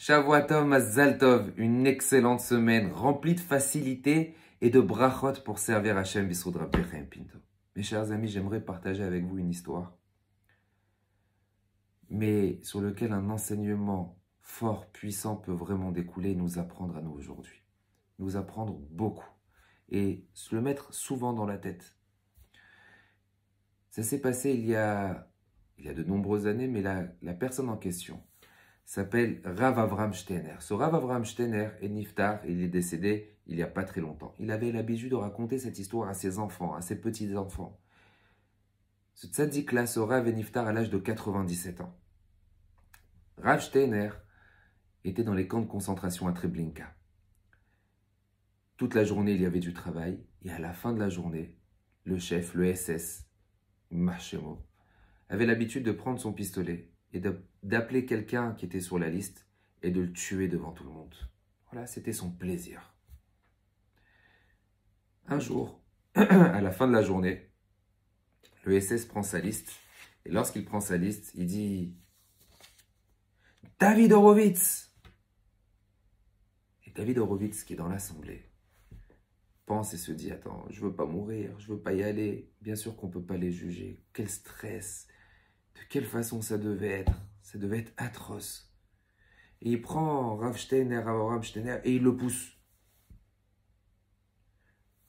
Shavua Tov, Mazal Tov, une excellente semaine remplie de facilité et de brachot pour servir Hachem B'Zchut Rabbi Chaim Pinto. Mes chers amis, j'aimerais partager avec vous une histoire, mais sur lequel un enseignement fort, puissant peut vraiment découler et nous apprendre à nous aujourd'hui. Nous apprendre beaucoup et se le mettre souvent dans la tête. Ça s'est passé il y a de nombreuses années, mais la personne en question s'appelle Rav Avram Steiner. Ce Rav Avram Steiner est niftar, il est décédé il n'y a pas très longtemps. Il avait l'habitude de raconter cette histoire à ses enfants, à ses petits-enfants. Ce tzaddik-là, ce Rav est niftar à l'âge de 97 ans. Rav Steiner était dans les camps de concentration à Treblinka. Toute la journée, il y avait du travail, et à la fin de la journée, le chef, le SS, Machemo, avait l'habitude de prendre son pistolet et d'appeler quelqu'un qui était sur la liste et de le tuer devant tout le monde. Voilà, c'était son plaisir. Un jour, à la fin de la journée, le SS prend sa liste, et lorsqu'il prend sa liste, il dit « David Horowitz !» Et David Horowitz, qui est dans l'assemblée, pense et se dit « Attends, je veux pas mourir, je veux pas y aller. Bien sûr qu'on peut pas les juger. Quel stress! De quelle façon ça devait être? Ça devait être atroce. » Et il prend Rav Steiner, et il le pousse.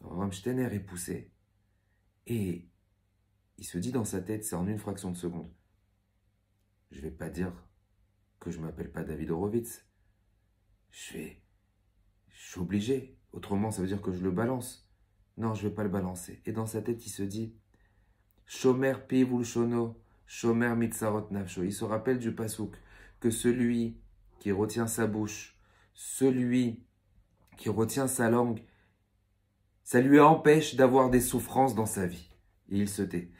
Rav Steiner est poussé. Et il se dit dans sa tête, c'est en une fraction de seconde. Je vais pas dire que je m'appelle pas David Horowitz. Je suis obligé. Autrement, ça veut dire que je le balance. Non, je vais pas le balancer. Et dans sa tête, il se dit Shomer piv ulshono, shomer mitzarot nafsho. Il se rappelle du pasouk que celui qui retient sa bouche, celui qui retient sa langue, ça lui empêche d'avoir des souffrances dans sa vie. Et il se tait.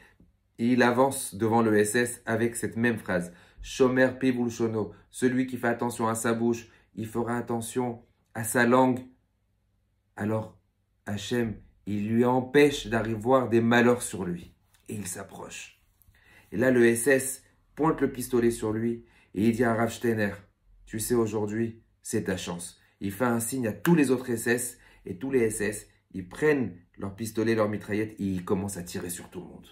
Et il avance devant le SS avec cette même phrase. Shomer piv ulshono. Celui qui fait attention à sa bouche, il fera attention à sa langue. Alors, Hachem, il lui empêche d'arriver voir des malheurs sur lui. Et il s'approche. Et là, le SS pointe le pistolet sur lui et il dit à Rav Steiner, tu sais, aujourd'hui, c'est ta chance. Il fait un signe à tous les autres SS et tous les SS, ils prennent leur pistolet, leur mitraillette et ils commencent à tirer sur tout le monde.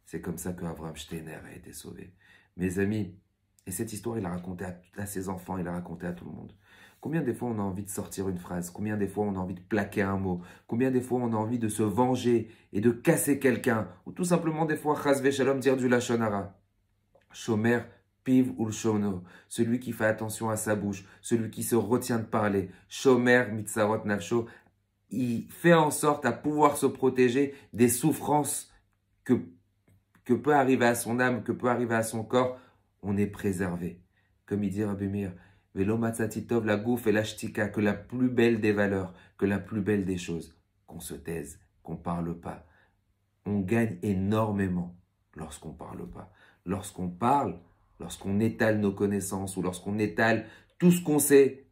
C'est comme ça que Avram Steiner a été sauvé. Mes amis, et cette histoire, il a raconté à ses enfants, il a raconté à tout le monde. Combien des fois on a envie de sortir une phrase? Combien des fois on a envie de plaquer un mot? Combien des fois on a envie de se venger et de casser quelqu'un? Ou tout simplement des fois, chas v'shalom, dire du lashon hara. Shomer piv ulshono, celui qui fait attention à sa bouche, celui qui se retient de parler. Shomer mitzarot nafsho, il fait en sorte à pouvoir se protéger des souffrances que peut arriver à son âme, que peut arriver à son corps. On est préservé. Comme il dit Rabbi Meir, Velo matzatitov la gouf et la shtika, que la plus belle des valeurs, que la plus belle des choses, qu'on se taise, qu'on ne parle pas. On gagne énormément lorsqu'on ne parle pas. Lorsqu'on parle, lorsqu'on étale nos connaissances ou lorsqu'on étale tout ce qu'on sait,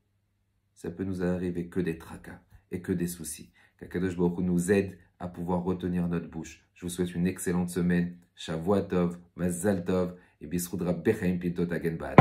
ça peut nous arriver que des tracas et que des soucis. Qu'Akadosh Baruch Hu nous aide à pouvoir retenir notre bouche. Je vous souhaite une excellente semaine. Shavua Tov, Mazal Tov et B'Zchut Rabbi Chaim Pinto Tagen Ba'ad.